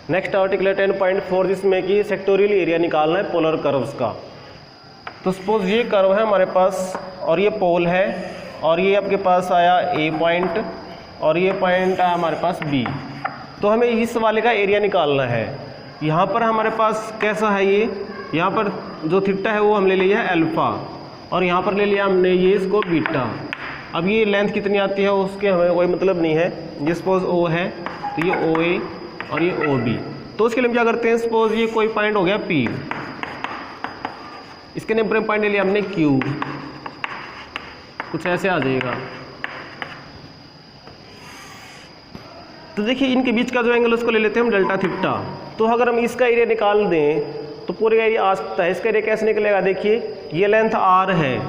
Next article है 10.4 जिसमें कि सेक्टोरियल एरिया निकालना है पोलर कर्व्स का। तो सपोज ये कर्व है हमारे पास और ये पोल है और ये आपके पास आया ए पॉइंट और ये पॉइंट आया हमारे पास बी। तो हमें इस वाले का एरिया निकालना है। यहाँ पर हमारे पास कैसा है ये, यहाँ पर जो थीटा है वो हम ले लिया है अल्फ़ा और यहाँ पर ले लिया हमने ये इसको बीटा। अब ये लेंथ कितनी आती है उसके हमें कोई मतलब नहीं है। ये सपोज ओ है तो ये ओ ए और ये ओ बी। तो उसके लिए हम क्या करते हैं, सपोज ये कोई पॉइंट हो गया पी, इसके नेबर पॉइंट ले लिया हमने क्यू, कुछ ऐसे आ जाएगा। तो देखिए इनके बीच का जो एंगल उसको ले लेते हैं हम डेल्टा थीटा। तो अगर हम इसका एरिया निकाल दें तो पूरे का एरिया आ सकता है। इसका एरिया कैसे निकलेगा, देखिए ये लेंथ आर है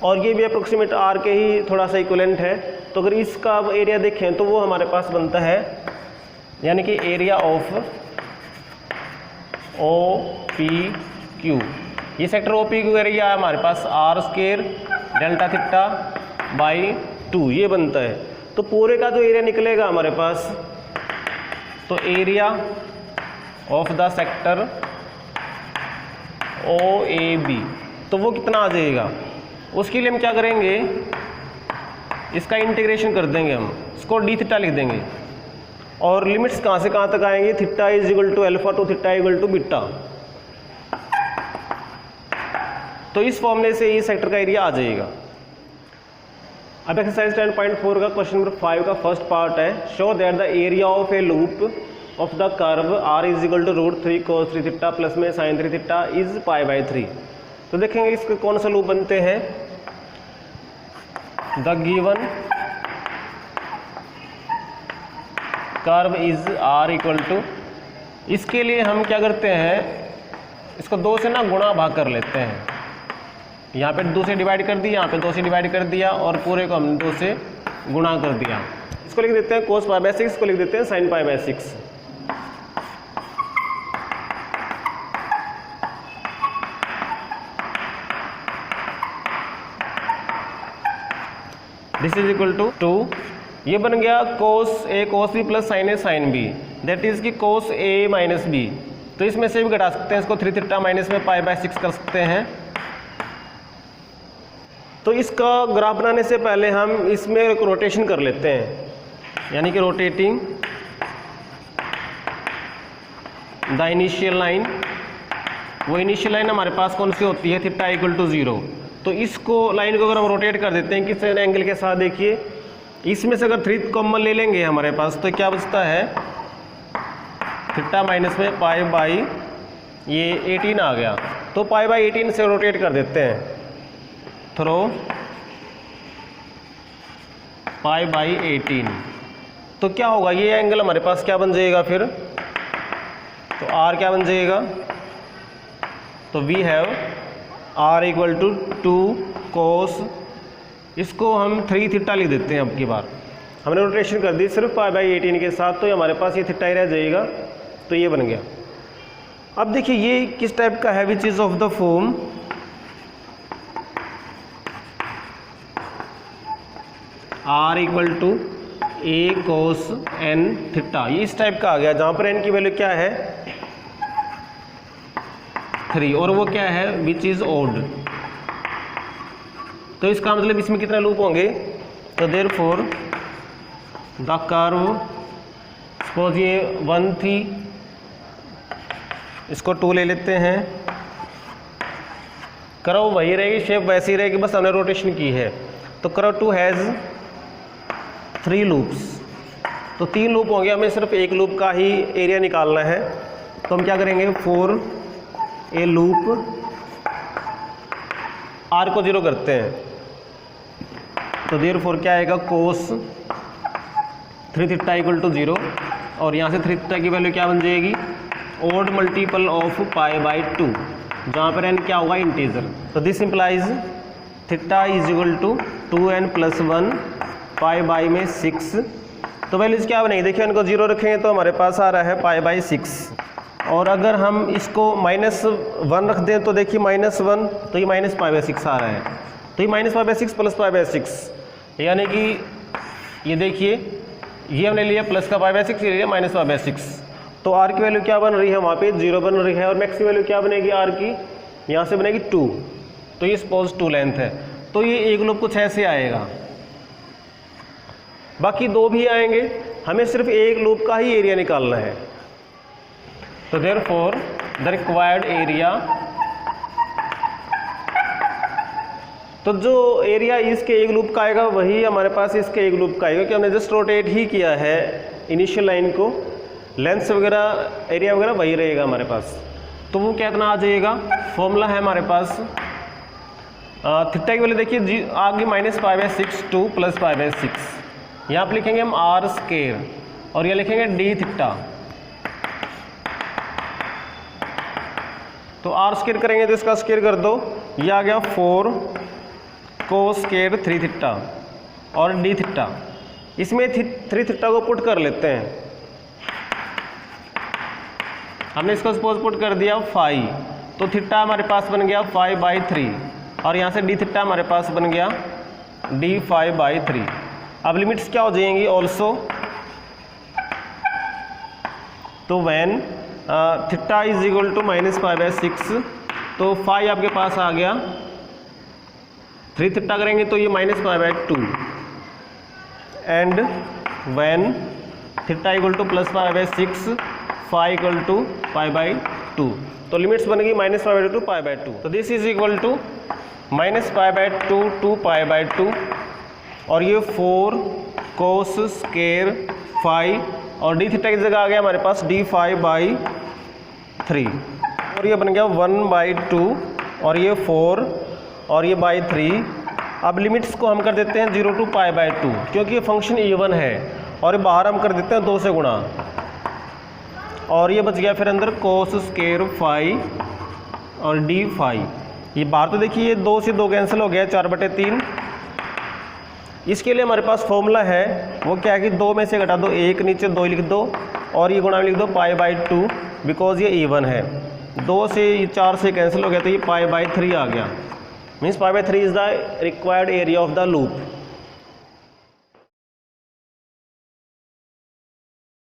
और ये भी अप्रोक्सीमेट आर के ही थोड़ा सा इक्विवेलेंट है। तो अगर इसका एरिया देखें तो वो हमारे पास बनता है यानी कि area of O P Q. ये sector O P Q area है हमारे पास r square delta theta by 2 ये बनता है। तो पूरे का जो एरिया निकलेगा हमारे पास, तो area of the sector O A B, तो वो कितना आ जाएगा। उसके लिए हम क्या करेंगे, इसका इंटीग्रेशन कर देंगे हम, इसको डी थीटा लिख देंगे और लिमिट्स कहाँ से कहाँ तक आएंगे, theta is equal to alpha to theta equal to beta. तो इस फॉर्मूले से ये सेक्टर का एरिया आ जाएगा। अब एक्सरसाइज 10.4 का क्वेश्चन नंबर 5 का फर्स्ट पार्ट है, show that the area of a loop of the curve r is equal to √3 cos 3 theta plus में sin 3 थीटा इज π/3। तो देखेंगे इसके कौन सा लूप बनते हैं। The given curve is r equal to, इसके लिए हम क्या करते हैं, इसको 2 से ना गुणा भाग कर लेते हैं। यहाँ पे 2 से डिवाइड कर दिया, यहाँ पे 2 से डिवाइड कर दिया और पूरे को हमने 2 से गुणा कर दिया। इसको लिख देते हैं cos π/6, इसको लिख देते हैं sin π/6। This is equal to 2, ये बन गया cos a cos b plus sin a sin b, that is की cos a माइनस b। तो इसमें से भी घटा सकते हैं, इसको 3 थीटा माइनस में π/6 कर सकते हैं। तो इसका ग्राफ बनाने से पहले हम इसमें एक रोटेशन कर लेते हैं, यानी कि रोटेटिंग द इनिशियल लाइन। वो इनिशियल लाइन हमारे पास कौन सी होती है, थीटा इक्वल टू 0। तो इसको लाइन को अगर हम रोटेट कर देते हैं किस एंगल के साथ, देखिए इसमें से अगर 3 कॉमन ले लेंगे हमारे पास तो क्या बचता है, थीटा माइनस में π/, ये 18 आ गया। तो π/18 से रोटेट कर देते हैं थ्रो π/18। तो क्या होगा, ये एंगल हमारे पास क्या बन जाएगा फिर, तो आर क्या बन जाएगा, तो we have r equal to 2 cos, इसको हम 3 थीटा लिख देते हैं। अब की बार हमने रोटेशन कर दी सिर्फ π/18 के साथ, तो हमारे पास ये थीटा ही रह जाएगा। तो ये बन गया। अब देखिए ये किस टाइप का है, which is of the form r equal to a cos n theta, ये इस टाइप का आ गया, जहाँ पर n की वैल्यू क्या है 3 और वो क्या है विच इज ओड। तो इसका मतलब इसमें कितने लूप होंगे, तो देयरफॉर द कर्व, सपोज ये 1 थी, इसको 2 ले लेते हैं, कर्व वही रहेगी, शेप वैसी रहेगी, बस हमने रोटेशन की है। तो कर्व 2 हैज़ 3 लूप्स, तो 3 लूप होंगे, हमें सिर्फ एक लूप का ही एरिया निकालना है। तो हम क्या करेंगे, 4 ए लूप, आर को 0 करते हैं, तो देयरफॉर क्या आएगा cos 3 थीटा इक्वल टू 0 और यहाँ से 3 थीटा की वैल्यू क्या बन जाएगी, ओड मल्टीपल ऑफ π/2, जहाँ पर n क्या होगा इंटीजर। तो this implies theta is equal to 2n + 1 π/6 में 6। तो वैल्यूज क्या बनेगी, देखिए इनको 0 रखेंगे तो हमारे पास आ रहा है π/6, और अगर हम इसको -1 रख दें तो देखिए -1, तो ये -π/6 आ रहा है। तो ये -π/6 प्लस π/6, यानी कि ये देखिए ये हमने लिया प्लस का π/6, ये लिया -π/6। तो आर की वैल्यू क्या बन रही है, वहाँ पे 0 बन रही है, और मैक्स की वैल्यू क्या बनेगी आर की, यहाँ से बनेगी 2। तो ये सपोज 2 लेंथ है, तो ये एक लूप कुछ ऐसे आएगा, बाकी 2 भी आएंगे, हमें सिर्फ एक लूप का ही एरिया निकालना है। तो देयरफॉर द रिक्वायर्ड एरिया, तो जो एरिया इसके एक लूप का आएगा वही हमारे पास इसके एक लूप का आएगा, क्योंकि हमने जस्ट रोटेट ही किया है इनिशियल लाइन को, लेंथ वगैरह एरिया वगैरह वही रहेगा हमारे पास। तो वो कितना आ जाएगा, फॉर्मूला है हमारे पास थीटा की वैल्यू देखिए आगे -π/6 2 + π/6, यहाँ पर लिखेंगे हम आर स्क्वायर और ये लिखेंगे डी थीटा। तो आर स्क्वायर करेंगे तो इसका स्क्वायर कर दो, ये आ गया 4 cos स्क्वायर 3 थीटा और डी थीटा, इसमें 3 थीटा को पुट कर लेते हैं। हमने इसको सपोज पुट कर दिया 5, तो थीटा हमारे पास बन गया 5/3 और यहाँ से डी थीटा हमारे पास बन गया d5/3। अब लिमिट्स क्या हो जाएंगी ऑल्सो, तो when theta is equal to -π/6, तो 5 आपके पास आ गया, 3 थीटा करेंगे तो ये -π/2, and when theta equal to +π/6 phi equal to π/2, तो लिमिट्स बनेगी -π/2 टू π/2। तो this is equal to -π/2 to π/2, और ये 4 cos स्क्वायर 5 और डी थीटा की जगह आ गया हमारे पास d5/3, और ये बन गया 1/2 और ये 4 और ये /3। अब लिमिट्स को हम कर देते हैं 0 टू π/2, क्योंकि ये फंक्शन इवन है, और ये बाहर हम कर देते हैं 2 से गुणा, और ये बच गया फिर अंदर cos स्क्वायर 5 और d5। ये बाहर तो देखिए 2 से 2 कैंसिल हो गया, 4/3। इसके लिए हमारे पास फॉर्मूला है, वो क्या है कि 2 में से घटा दो 1, नीचे 2 लिख दो, और ये गुणा में लिख दो π/2, बिकॉज ये इवन है। 2 से 4 से कैंसिल हो गया, तो ये π/3 आ गया, means π/3 is the required area of the loop.